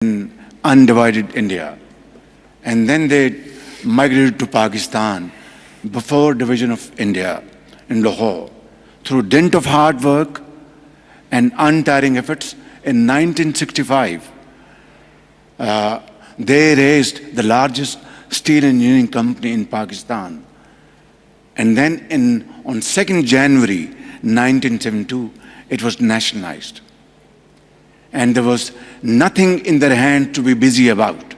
in undivided India. And then they migrated to Pakistan before division of India in Lahore. Through dint of hard work and untiring efforts, in 1965, they raised the largest steel engineering company in Pakistan. And then on 2nd January 1972, it was nationalized. And there was nothing in their hand to be busy about.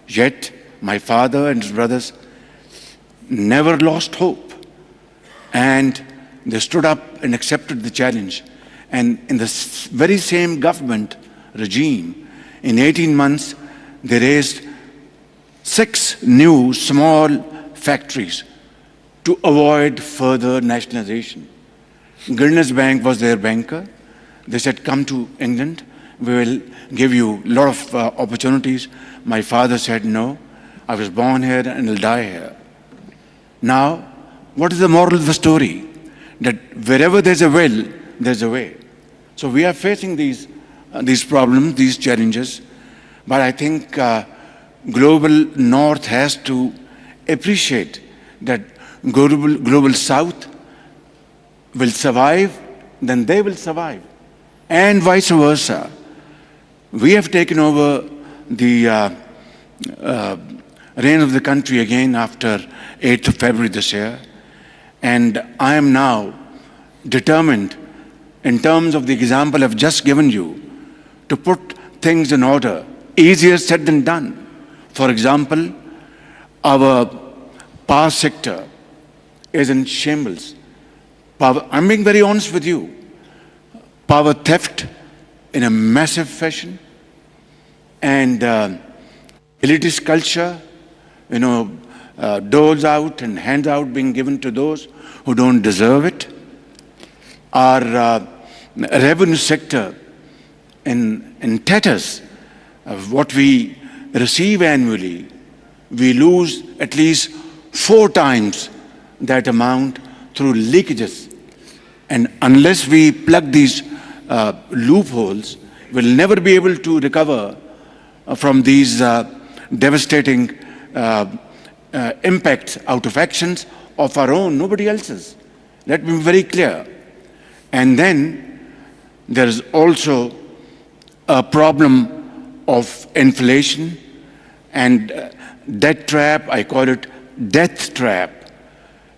Yet, my father and his brothers never lost hope. And they stood up and accepted the challenge. And in the very same government regime, in 18 months, they raised 6 new small factories to avoid further nationalization. Goodness Bank was their banker. They said, come to England. We will give you a lot of opportunities. My father said, no, I was born here and will die here. Now, what is the moral of the story? That wherever there's a will, there's a way. So we are facing these problems, these challenges. But I think global North has to appreciate that global South will survive, then they will survive. And vice versa. We have taken over the reign of the country again after 8th of February this year. And I am now determined, in terms of the example I've just given you, to put things in order. Easier said than done. For example, our power sector is in shambles. I'm being very honest with you. Power theft in a massive fashion, and elitist culture, doles out and hands out being given to those who don't deserve it. Our revenue sector in tatters. What we receive annually, we lose at least 4 times that amount through leakages. And unless we plug these loopholes, we'll never be able to recover from these devastating impacts out of actions of our own, nobody else's. Let me be very clear. And then there is also a problem of inflation and debt trap. I call it death trap.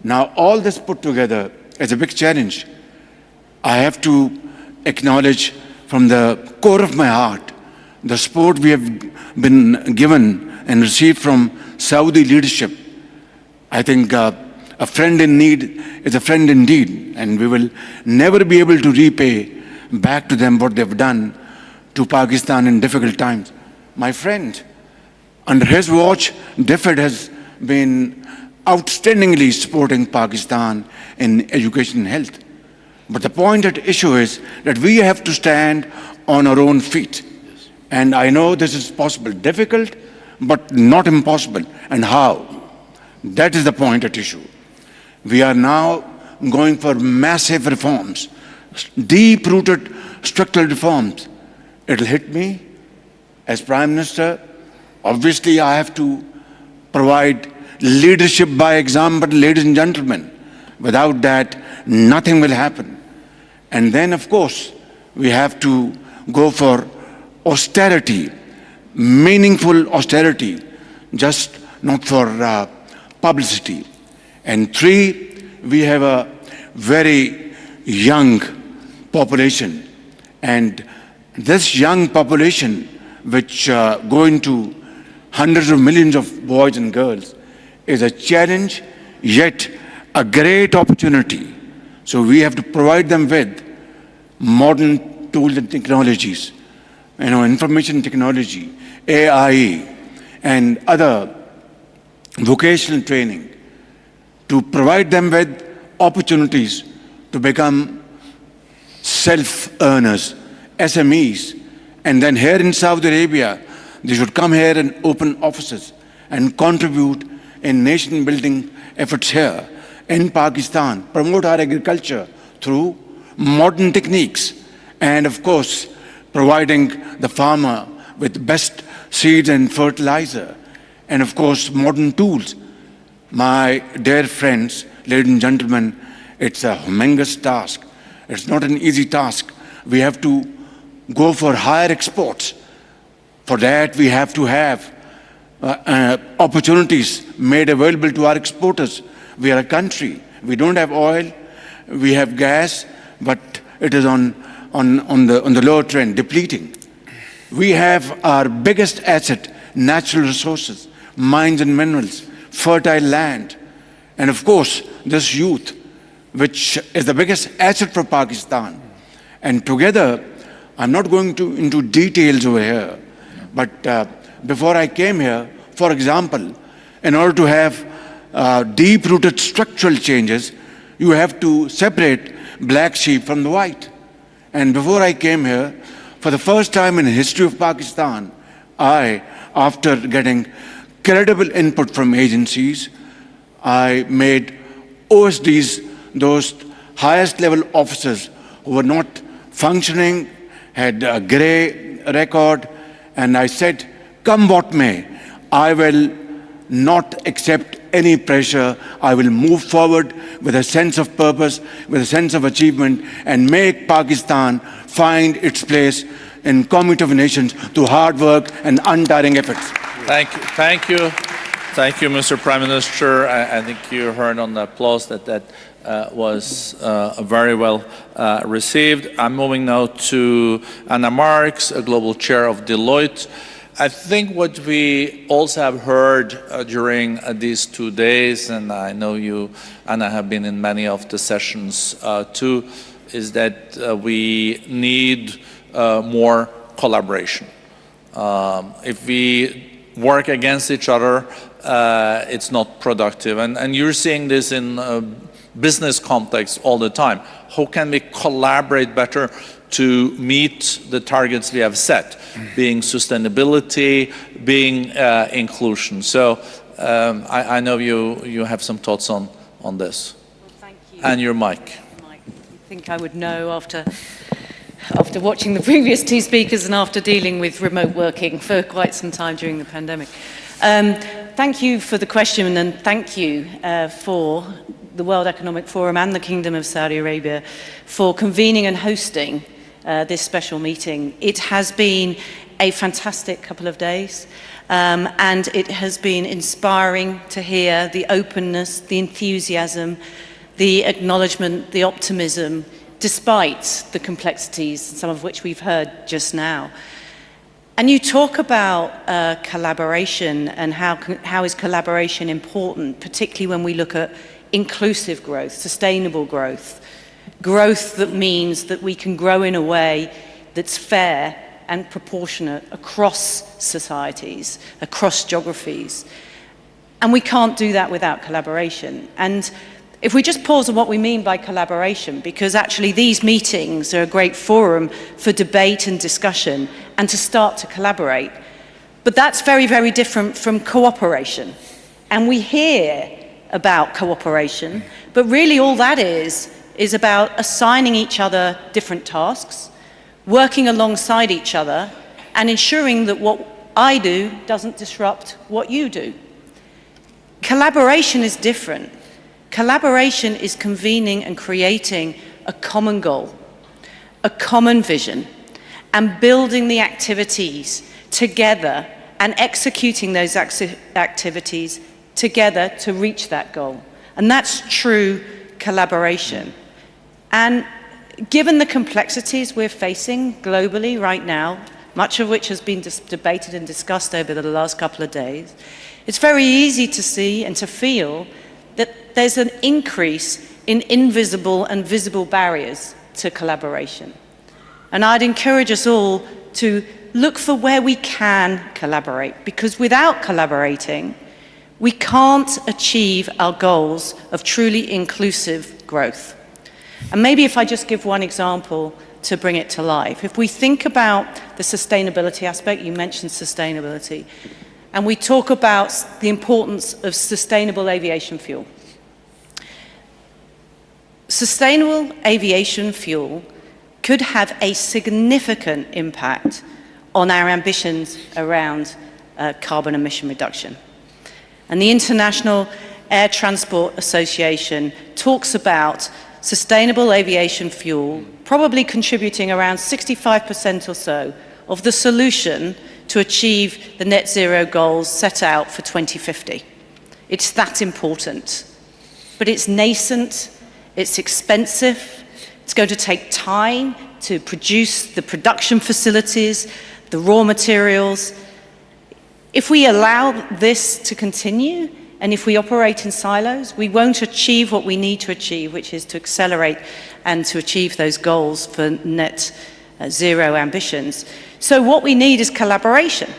Now, all this put together is a big challenge. I have to acknowledge from the core of my heart the support we have been given and received from Saudi leadership. I think a friend in need is a friend indeed, and we will never be able to repay back to them what they've done to Pakistan in difficult times. My friend, under his watch, DFID has been outstandingly supporting Pakistan in education and health. But the point at issue is that we have to stand on our own feet. And I know this is possible, difficult, but not impossible. And how? That is the point at issue. We are now going for massive reforms, deep-rooted structural reforms. It'll hit me as Prime Minister. Obviously, I have to provide leadership by example, ladies and gentlemen. Without that, nothing will happen. And then, of course, we have to go for austerity, meaningful austerity, just not for publicity. And 3, we have a very young population. And this young population, which go into hundreds of millions of boys and girls, is a challenge, yet a great opportunity. So we have to provide them with modern tools and technologies, information technology, AI, and other vocational training, to provide them with opportunities to become self-earners, SMEs. And then here in Saudi Arabia, they should come here and open offices and contribute in nation-building efforts here. In Pakistan, promote our agriculture through modern techniques, and of course, providing the farmer with best seeds and fertilizer, and of course modern tools. My dear friends, ladies and gentlemen, it's a humongous task. It's not an easy task. We have to go for higher exports. For that, we have to have opportunities made available to our exporters. We are a country. We don't have oil. We have gas, but it is on the lower trend, depleting. We have our biggest asset, natural resources, mines and minerals, fertile land, and of course, this youth, which is the biggest asset for Pakistan. And together, I'm not going into details over here, but before I came here, for example, in order to have deep-rooted structural changes, you have to separate black sheep from the white. And before I came here, for the first time in the history of Pakistan, after getting credible input from agencies, I made OSDs, those highest level officers who were not functioning, had a grey record, and I said, come what may, I will not accept any pressure. I will move forward with a sense of purpose, with a sense of achievement, and make Pakistan find its place in community of nations through hard work and untiring efforts. Thank you. Thank you. Thank you, Mr. Prime Minister. I think you heard on the applause that was very well received. I'm moving now to Anna Marks, a global chair of Deloitte. I think what we also have heard during these 2 days, and I know you, Anna, have been in many of the sessions too, is that we need more collaboration. If we work against each other, it's not productive. And you're seeing this in business context all the time. How can we collaborate better to meet the targets we have set, being sustainability, being inclusion? So I know you have some thoughts on this. Well, thank you. And your mic. I think I would know after watching the previous two speakers and after dealing with remote working for quite some time during the pandemic. Thank you for the question, and thank you for the World Economic Forum and the Kingdom of Saudi Arabia for convening and hosting this special meeting. It has been a fantastic couple of days, and it has been inspiring to hear the openness, the enthusiasm, the acknowledgement, the optimism, despite the complexities, some of which we've heard just now. And you talk about collaboration and how is collaboration important, particularly when we look at inclusive growth, sustainable growth, growth that means that we can grow in a way that's fair and proportionate across societies, across geographies. And we can't do that without collaboration. And if we just pause on what we mean by collaboration, because actually these meetings are a great forum for debate and discussion and to start to collaborate. But that's very, very different from cooperation. And we hear about cooperation, but really all that is about assigning each other different tasks, working alongside each other, and ensuring that what I do doesn't disrupt what you do. Collaboration is different. Collaboration is convening and creating a common goal, a common vision, and building the activities together and executing those activities together to reach that goal. And that's true collaboration. And given the complexities we're facing globally right now, much of which has been debated and discussed over the last couple of days, it's very easy to see and to feel that there's an increase in invisible and visible barriers to collaboration. And I'd encourage us all to look for where we can collaborate, because without collaborating, we can't achieve our goals of truly inclusive growth. And maybe if I just give one example to bring it to life. If we think about the sustainability aspect, you mentioned sustainability, and we talk about the importance of sustainable aviation fuel. Sustainable aviation fuel could have a significant impact on our ambitions around carbon emission reduction. And the International Air Transport Association talks about sustainable aviation fuel probably contributing around 65% or so of the solution to achieve the net zero goals set out for 2050. It's that important. But it's nascent, it's expensive, it's going to take time to produce the production facilities, the raw materials. If we allow this to continue, and if we operate in silos, we won't achieve what we need to achieve, which is to accelerate and to achieve those goals for net zero ambitions. So what we need is collaboration.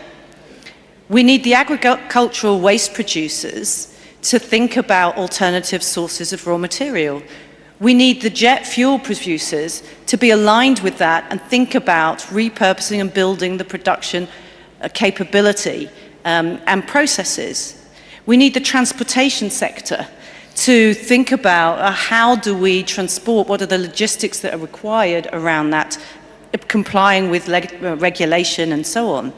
We need the agricultural waste producers to think about alternative sources of raw material. We need the jet fuel producers to be aligned with that and think about repurposing and building the production capability and processes. We need the transportation sector to think about how do we transport, what are the logistics that are required around that, complying with regulation and so on.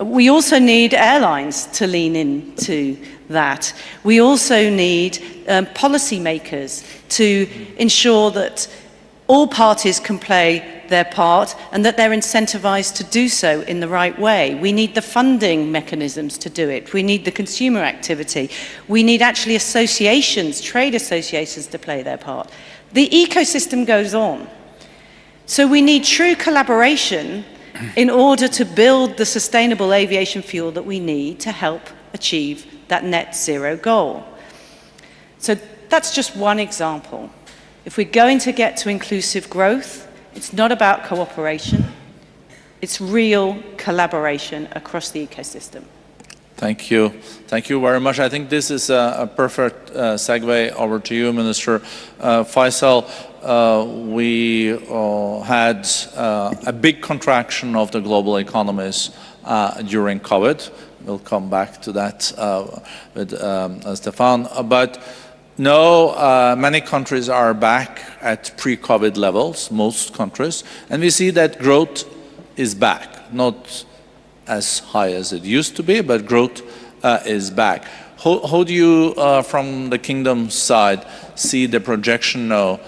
We also need airlines to lean into that. We also need policymakers to ensure that all parties can play their part and that they're incentivized to do so in the right way. We need the funding mechanisms to do it. We need the consumer activity. We need actually associations, trade associations to play their part. The ecosystem goes on. So we need true collaboration in order to build the sustainable aviation fuel that we need to help achieve that net zero goal. So that's just one example. If we're going to get to inclusive growth, it's not about cooperation, it's real collaboration across the ecosystem. Thank you. Thank you very much. I think this is a perfect segue over to you, Minister. Faisal, we had a big contraction of the global economies during COVID. We'll come back to that with Stefan. But no, many countries are back at pre-COVID levels, most countries. And we see that growth is back, not as high as it used to be, but growth is back. How do you, from the Kingdom's side, see the projection now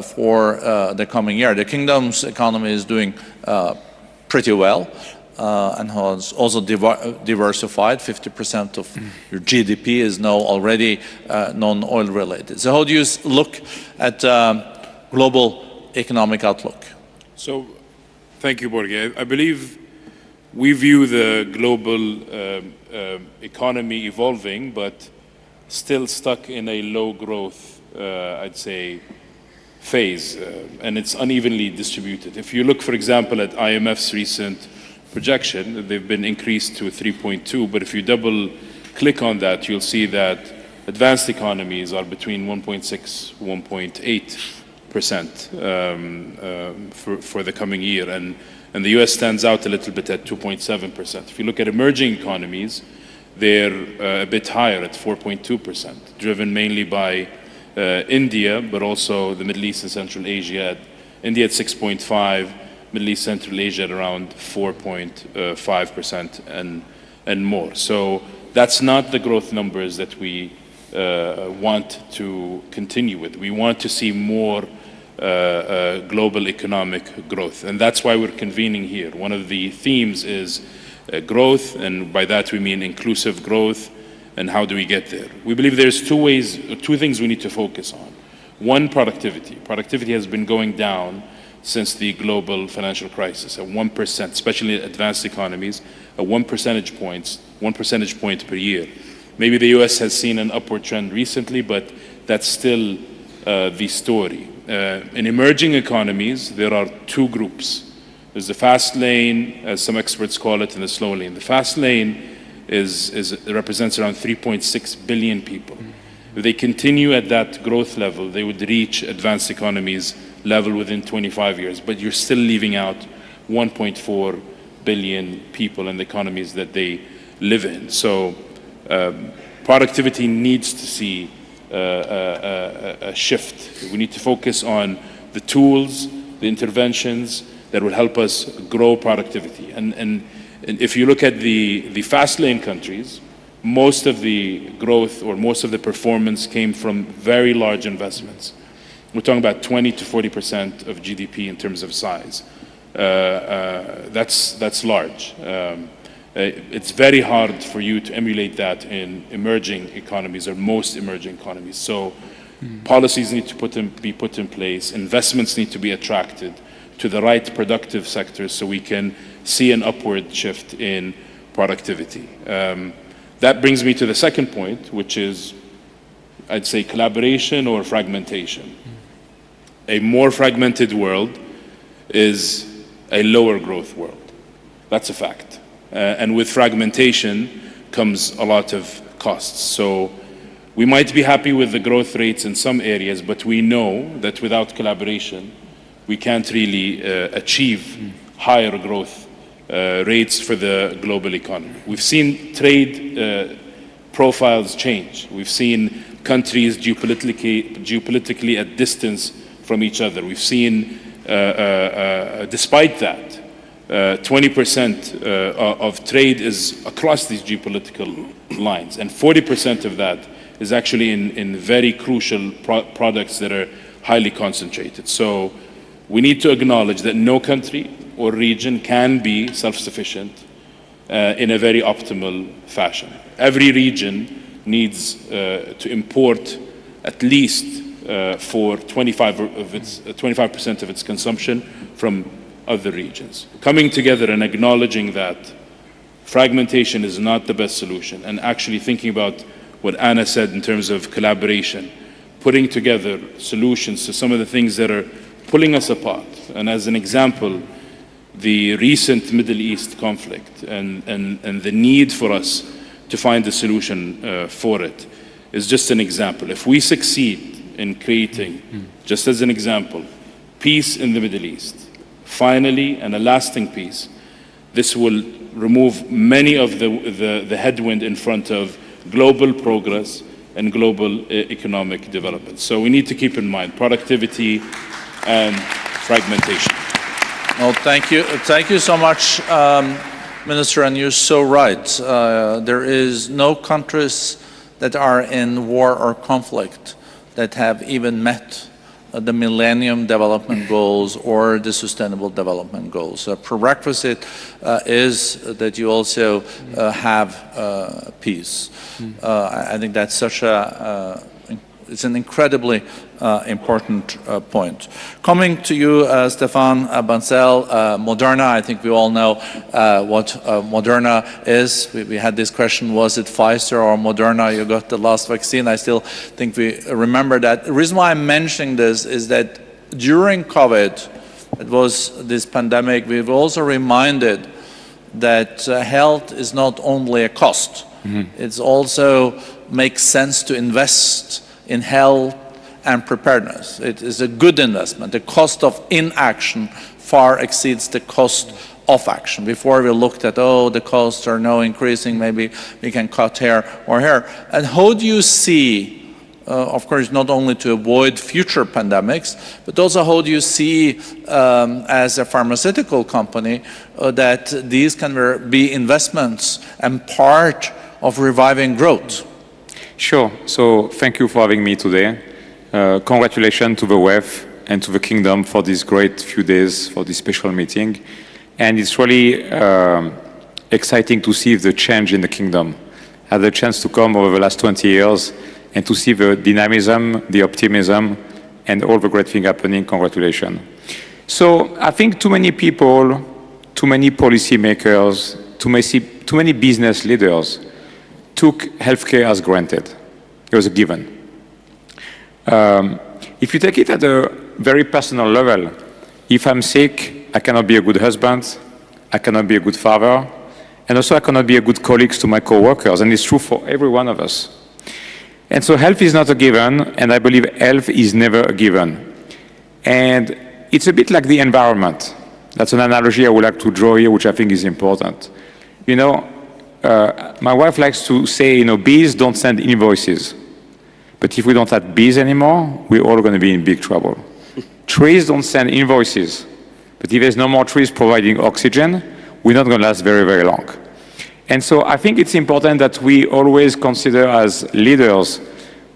for the coming year? The Kingdom's economy is doing pretty well and has also diversified. 50% of your GDP is now already non-oil related. So how do you look at global economic outlook? So, thank you, Borge. I believe we view the global economy evolving, but still stuck in a low growth, I'd say, phase, and it's unevenly distributed. If you look, for example, at IMF's recent projection, they've been increased to 3.2, but if you double click on that, you'll see that advanced economies are between 1.6, 1.8% for the coming year, and the US stands out a little bit at 2.7%. If you look at emerging economies, they're a bit higher at 4.2%, driven mainly by India, but also the Middle East and Central Asia. India at 6.5, Middle East, Central Asia at around 4.5% and more. So that's not the growth numbers that we want to continue with. We want to see more global economic growth, and that's why we're convening here. One of the themes is growth, and by that we mean inclusive growth, and how do we get there? We believe there's two things we need to focus on. One, productivity. Productivity has been going down since the global financial crisis at 1%, especially in advanced economies, at 1 percentage point per year. Maybe the US has seen an upward trend recently, but that's still the story. In emerging economies, there are two groups. There's the fast lane, as some experts call it, and the slow lane. The fast lane represents around 3.6 billion people. If they continue at that growth level, they would reach advanced economies level within 25 years, but you're still leaving out 1.4 billion people in the economies that they live in. So productivity needs to see a shift. We need to focus on the tools, the interventions, that will help us grow productivity. And if you look at the fast lane countries, most of the growth or most of the performance came from very large investments. We're talking about 20 to 40% of GDP in terms of size. That's large. It's very hard for you to emulate that in emerging economies or most emerging economies. So policies need to be put in place, investments need to be attracted to the right productive sectors so we can see an upward shift in productivity. That brings me to the second point, which is, I'd say, collaboration or fragmentation. A more fragmented world is a lower growth world. That's a fact. And with fragmentation comes a lot of costs. So we might be happy with the growth rates in some areas, but we know that without collaboration, we can't really achieve higher growth rates for the global economy. We've seen trade profiles change. We've seen countries geopolitically at distance from each other. We've seen, despite that, 20% of trade is across these geopolitical lines, and 40% of that is actually in very crucial products that are highly concentrated. So we need to acknowledge that no country or region can be self-sufficient in a very optimal fashion. Every region needs to import at least for 25% of its consumption from other regions. Coming together and acknowledging that fragmentation is not the best solution, and actually thinking about what Anna said in terms of collaboration, putting together solutions to some of the things that are pulling us apart. And as an example, the recent Middle East conflict and the need for us to find a solution for it is just an example. If we succeed in creating, just as an example, peace in the Middle East, finally, and a lasting peace, this will remove many of the headwind in front of global progress and global economic development. So we need to keep in mind productivity and fragmentation. Well, thank you. Thank you so much, Minister, and you're so right. There is no countries that are in war or conflict that have even met the Millennium Development Goals or the Sustainable Development Goals. A prerequisite is that you also have peace. I think that's such it's an incredibly important point. Coming to you, Stéphane Bancel, Moderna, I think we all know what Moderna is. We had this question, was it Pfizer or Moderna? You got the last vaccine. I still think we remember that. The reason why I'm mentioning this is that during COVID, it was this pandemic, we've also reminded that health is not only a cost. It also makes sense to invest in health and preparedness. It is a good investment. The cost of inaction far exceeds the cost of action. Before we looked at, the costs are now increasing, maybe we can cut here or here. And how do you see, of course, not only to avoid future pandemics, but also how do you see, as a pharmaceutical company, that these can be investments and part of reviving growth? Sure. So thank you for having me today. Congratulations to the WEF and to the Kingdom for this great few days, for this special meeting. And it's really exciting to see the change in the Kingdom. I had the chance to come over the last 20 years and to see the dynamism, the optimism, and all the great things happening. Congratulations. So I think too many people, too many policymakers, too many business leaders took healthcare as granted. It was a given. If you take it at a very personal level, if I'm sick, I cannot be a good husband, I cannot be a good father, and also I cannot be a good colleague to my co-workers, and it's true for every one of us. And so health is not a given, and I believe health is never a given. And it's a bit like the environment. That's an analogy I would like to draw here, which I think is important. You know, my wife likes to say, bees don't send invoices. But if we don't have bees anymore, we're all going to be in big trouble. Trees don't send invoices. But if there's no more trees providing oxygen, we're not going to last very, very long. And so I think it's important that we always consider as leaders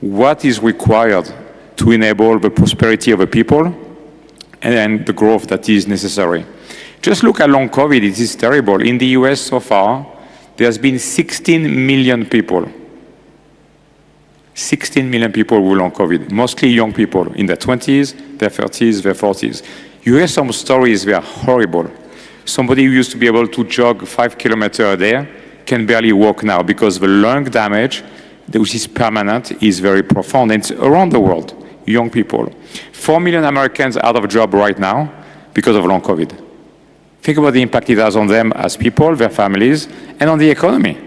what is required to enable the prosperity of the people and the growth that is necessary. Just look at long COVID, it is terrible. In the US so far, there's been 16 million people. 16 million people with long COVID, mostly young people in their 20s, their 30s, their 40s. You hear some stories, they are horrible. Somebody who used to be able to jog 5 kilometers a day can barely walk now because the lung damage, which is permanent, is very profound. And it's around the world, young people. 4 million Americans out of a job right now because of long COVID. Think about the impact it has on them as people, their families, and on the economy.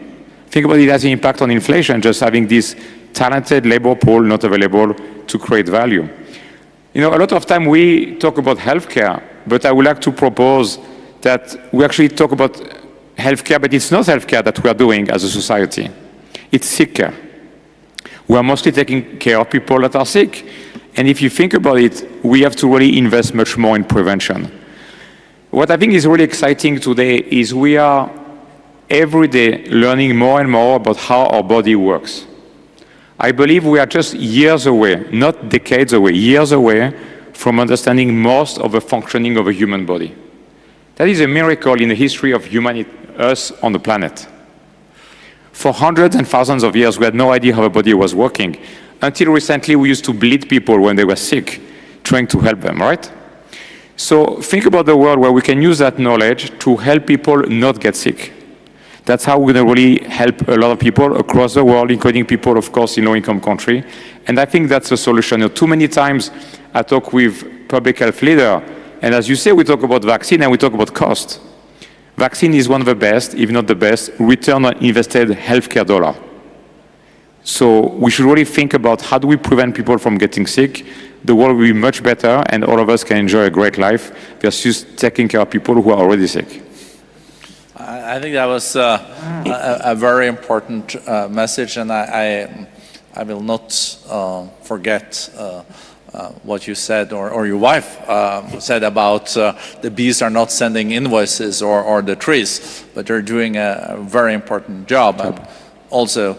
Think about it as the impact on inflation, just having this talented labor pool not available to create value. You know, a lot of time we talk about healthcare, but I would like to propose that we actually talk about healthcare, but it's not healthcare that we are doing as a society. It's sick care. We are mostly taking care of people that are sick. And if you think about it, we have to really invest much more in prevention. What I think is really exciting today is we are every day learning more and more about how our body works. I believe we are just years away, not decades away, years away from understanding most of the functioning of a human body. That is a miracle in the history of humanity, us on the planet. For hundreds and thousands of years, we had no idea how the body was working. Until recently, we used to bleed people when they were sick, trying to help them, right? So think about the world where we can use that knowledge to help people not get sick. That's how we're going to really help a lot of people across the world, including people, of course, in low-income countries. And I think that's the solution. You know, too many times I talk with public health leaders, and as you say, we talk about vaccine and we talk about cost. Vaccine is one of the best, if not the best, return on invested healthcare dollar. So we should really think about how do we prevent people from getting sick. The world will be much better and all of us can enjoy a great life versus taking care of people who are already sick. I think that was a very important message, and I will not forget what you said, or your wife said about the bees are not sending invoices or the trees, but they're doing a very important job. And also,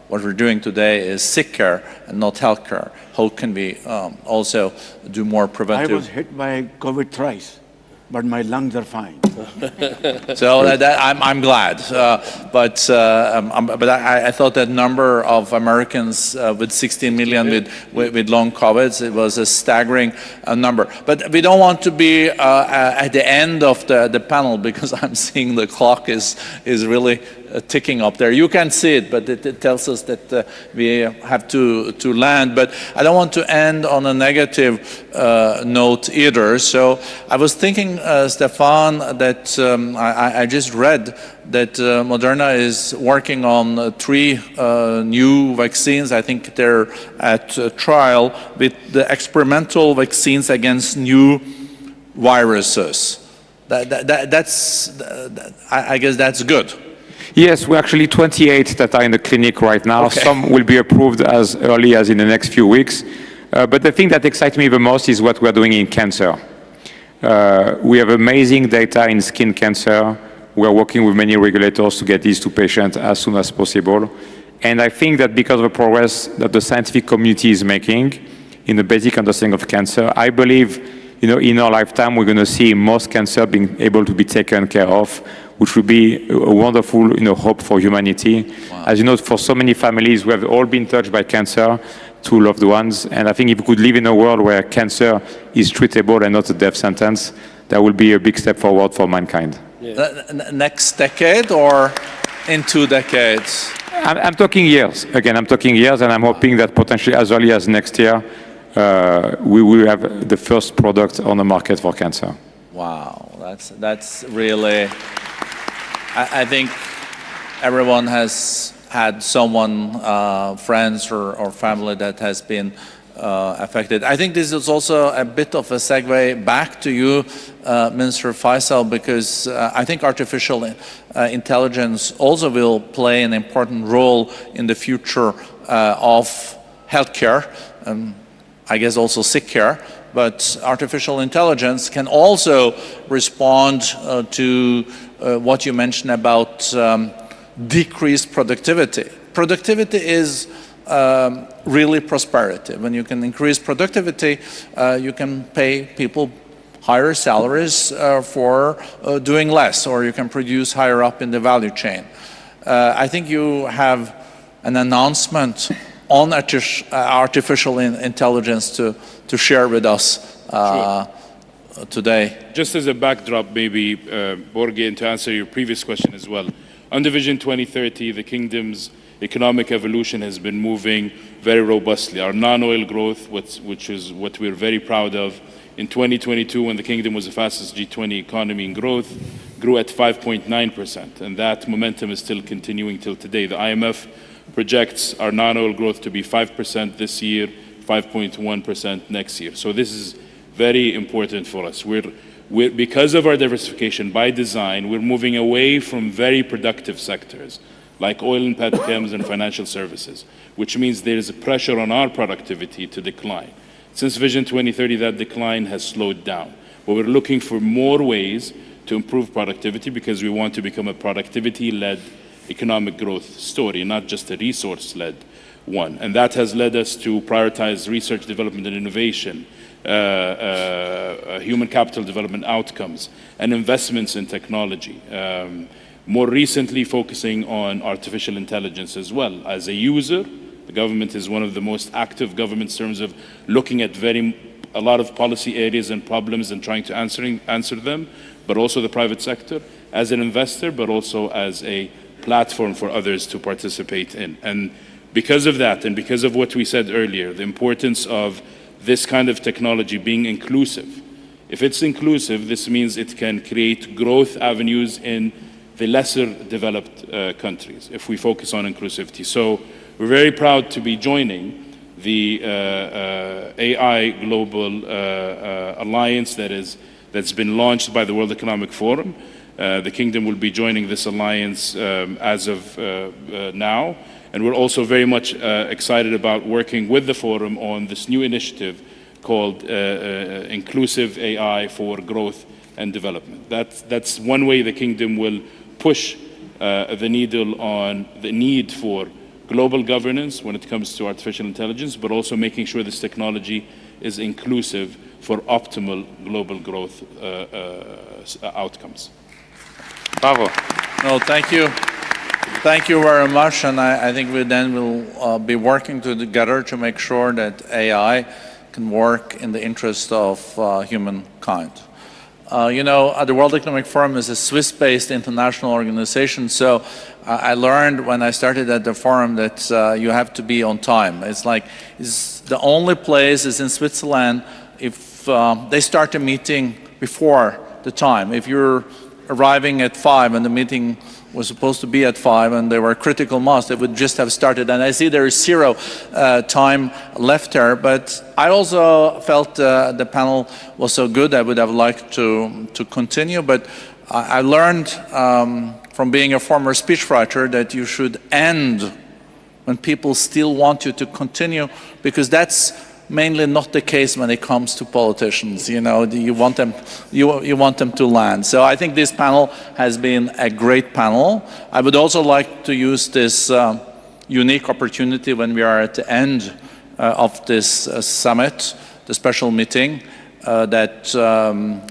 what we're doing today is sick care and not health care. How can we also do more preventive? I was hit by COVID thrice, but my lungs are fine. So I'm glad, but I thought that number of Americans with 16 million with long COVID, it was a staggering number. But we don't want to be at the end of the panel because I'm seeing the clock is really ticking up there. You can see it, but it tells us that we have to land. But I don't want to end on a negative note either. So I was thinking, Stefan, that I just read that Moderna is working on 3 new vaccines. I think they're at trial with the experimental vaccines against new viruses. I guess that's good. Yes, we're actually 28 that are in the clinic right now. Okay. Some will be approved as early as in the next few weeks. But the thing that excites me the most is what we're doing in cancer. We have amazing data in skin cancer. We're working with many regulators to get these to patients as soon as possible. And I think that because of the progress that the scientific community is making in the basic understanding of cancer, I believe in our lifetime, we're going to see most cancer being able to be taken care of, which would be a wonderful hope for humanity. Wow. As you know, for so many families, we have all been touched by cancer, 2 loved ones. And I think if we could live in a world where cancer is treatable and not a death sentence, that will be a big step forward for mankind. Yeah. Next decade or in 2 decades? I'm talking years. Again, I'm talking years, and I'm hoping that potentially as early as next year, we will have the first product on the market for cancer. Wow, that's really. I think everyone has had someone, friends or family that has been affected. I think this is also a bit of a segue back to you, Minister Faisal, because I think artificial intelligence also will play an important role in the future of healthcare. I guess also sick care, but artificial intelligence can also respond to what you mentioned about decreased productivity. Productivity is really prosperity. When you can increase productivity, you can pay people higher salaries for doing less, or you can produce higher up in the value chain. I think you have an announcement on artificial intelligence to share with us today. Just as a backdrop, maybe, Borge, and to answer your previous question as well, under Vision 2030, the Kingdom's economic evolution has been moving very robustly. Our non-oil growth, which is what we're very proud of, in 2022, when the Kingdom was the fastest G20 economy in growth, grew at 5.9%, and that momentum is still continuing till today. The IMF projects our non-oil growth to be 5% this year, 5.1% next year. So this is very important for us. Because of our diversification by design, we're moving away from very productive sectors like oil and petrochemicals and financial services, which means there is a pressure on our productivity to decline. Since Vision 2030, that decline has slowed down. But we're looking for more ways to improve productivity because we want to become a productivity-led economic growth story, not just a resource-led one. And that has led us to prioritize research, development, and innovation, human capital development outcomes, and investments in technology. More recently, focusing on artificial intelligence as well. As a user, the government is one of the most active governments in terms of looking at a lot of policy areas and problems and trying to answer them, but also the private sector, as an investor, but also as a platform for others to participate in. And because of that, and because of what we said earlier, the importance of this kind of technology being inclusive. If it's inclusive, this means it can create growth avenues in the lesser developed countries, if we focus on inclusivity. So we're very proud to be joining the AI Global Alliance that's been launched by the World Economic Forum. The Kingdom will be joining this alliance as of now. And we're also very much excited about working with the Forum on this new initiative called Inclusive AI for Growth and Development. That's one way the Kingdom will push the needle on the need for global governance when it comes to artificial intelligence, but also making sure this technology is inclusive for optimal global growth outcomes. Bravo. No, thank you. Thank you very much, and I think we then will be working together to make sure that AI can work in the interest of humankind. You know, the World Economic Forum is a Swiss-based international organization, so I learned when I started at the forum that you have to be on time. It's the only place is in Switzerland if they start a meeting before the time. If you're arriving at 5 and the meeting was supposed to be at 5 and there were critical mass, they would just have started. And I see there is 0 time left there. But I also felt the panel was so good, I would have liked to continue. But I learned from being a former speechwriter that you should end when people still want you to continue, because that's mainly not the case when it comes to politicians. You know, you want them to land. So I think this panel has been a great panel. I would also like to use this unique opportunity when we are at the end of this summit, the special meeting that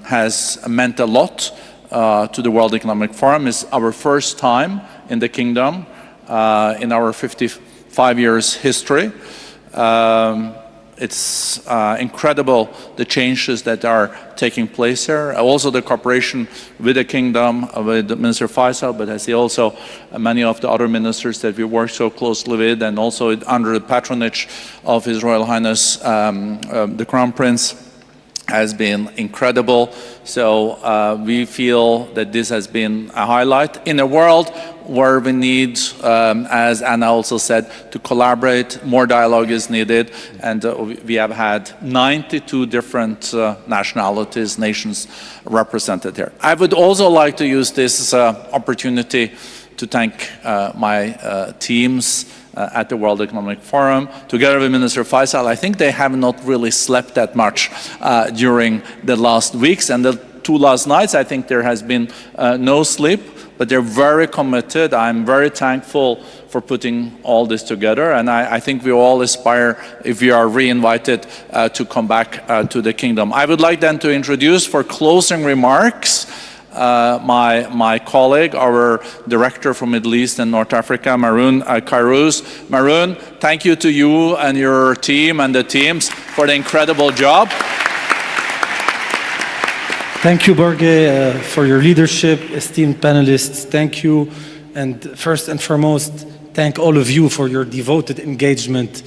has meant a lot to the World Economic Forum. It's our first time in the Kingdom in our 55 years history. It's incredible the changes that are taking place here. Also the cooperation with the Kingdom, with Minister Faisal, but I see also many of the other ministers that we work so closely with, and also under the patronage of His Royal Highness the Crown Prince, has been incredible. So we feel that this has been a highlight in a world where we need, as Anna also said, to collaborate. More dialogue is needed, and we have had 92 different nationalities, nations represented here. I would also like to use this opportunity to thank my teams, at the World Economic Forum, together with Minister Faisal. I think they have not really slept that much during the last weeks, and the 2 last nights, I think there has been no sleep, but they're very committed. I'm very thankful for putting all this together, and I think we all aspire, if we are re-invited, to come back to the kingdom. I would like then to introduce, for closing remarks, my colleague, our director for Middle East and North Africa, Maroon Kairouz. Maroon, thank you to you and your team and the teams for the incredible job. Thank you, Borge, for your leadership. Esteemed panelists, thank you. And first and foremost, thank all of you for your devoted engagement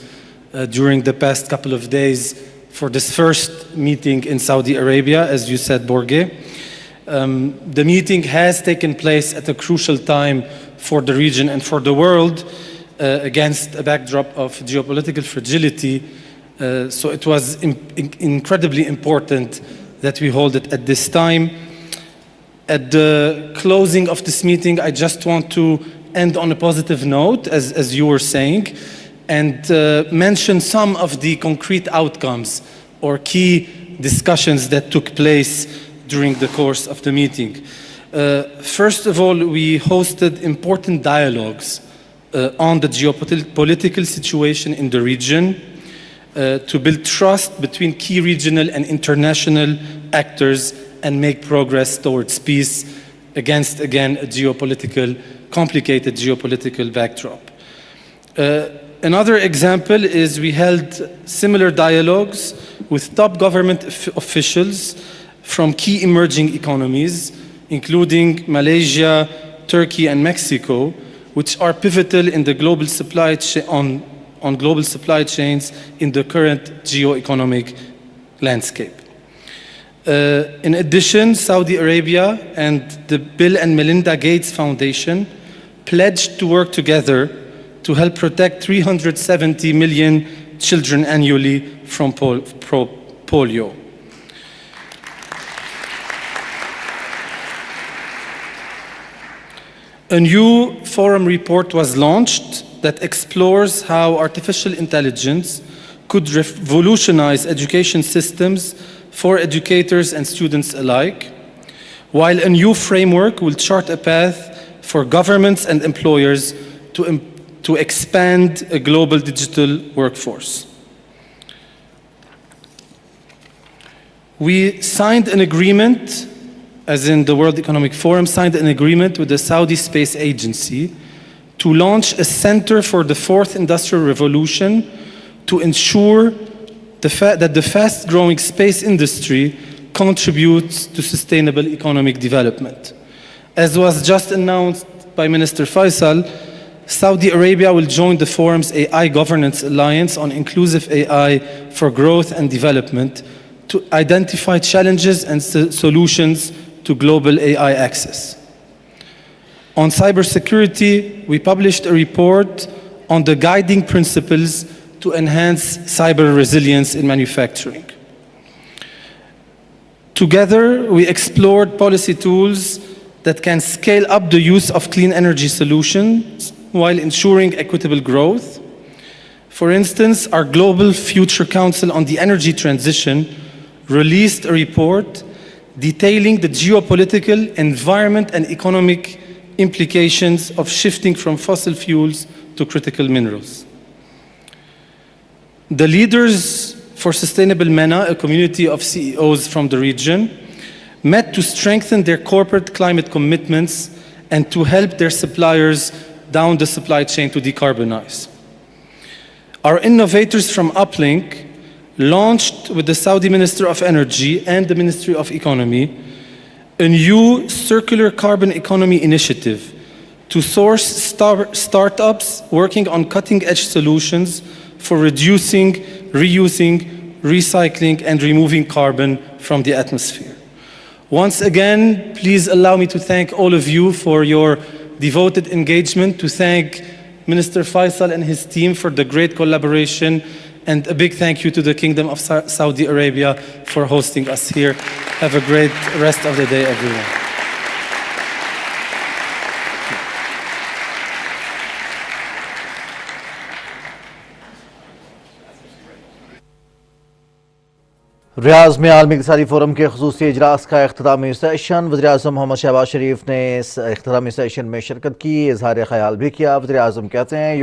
during the past couple of days for this first meeting in Saudi Arabia, as you said, Borge. The meeting has taken place at a crucial time for the region and for the world against a backdrop of geopolitical fragility. So it was incredibly important that we hold it at this time. At the closing of this meeting, I just want to end on a positive note, as you were saying, and mention some of the concrete outcomes or key discussions that took place during the course of the meeting. First of all, we hosted important dialogues on the geopolitical situation in the region to build trust between key regional and international actors and make progress towards peace against, again, a complicated geopolitical backdrop. Another example is we held similar dialogues with top government officials from key emerging economies, including Malaysia, Turkey, and Mexico, which are pivotal in the global supply on global supply chains in the current geo-economic landscape. In addition, Saudi Arabia and the Bill and Melinda Gates Foundation pledged to work together to help protect 370 million children annually from polio. A new forum report was launched that explores how artificial intelligence could revolutionize education systems for educators and students alike, while a new framework will chart a path for governments and employers to expand a global digital workforce. We signed an agreement, as in the World Economic Forum, signed an agreement with the Saudi Space Agency to launch a Center for the Fourth Industrial Revolution to ensure that the fast-growing space industry contributes to sustainable economic development. As was just announced by Minister Faisal, Saudi Arabia will join the forum's AI Governance Alliance on Inclusive AI for Growth and Development to identify challenges and solutions to global AI access. On cybersecurity, we published a report on the guiding principles to enhance cyber resilience in manufacturing. Together, we explored policy tools that can scale up the use of clean energy solutions while ensuring equitable growth. For instance, our Global Future Council on the Energy Transition released a report detailing the geopolitical, environment, and economic implications of shifting from fossil fuels to critical minerals. The Leaders for Sustainable MENA, a community of CEOs from the region, met to strengthen their corporate climate commitments and to help their suppliers down the supply chain to decarbonize. Our innovators from Uplink launched with the Saudi Minister of Energy and the Ministry of Economy a new circular carbon economy initiative to source startups working on cutting-edge solutions for reducing, reusing, recycling, and removing carbon from the atmosphere. Once again, please allow me to thank all of you for your devoted engagement, to thank Minister Faisal and his team for the great collaboration, and a big thank you to the Kingdom of Saudi Arabia for hosting us here. Have a great rest of the day, everyone. रियाज में आलमी इक़्तिसादी forum के ख़ुसूसी इजलास का इख्तितामी session. वज़ीर-ए-आज़म मोहम्मद शहबाज शरीफ ने इस इख्तितामी session में शिरकत की, इज़हार ख़याल भी किया। वज़ीर-ए-आज़म कहते हैं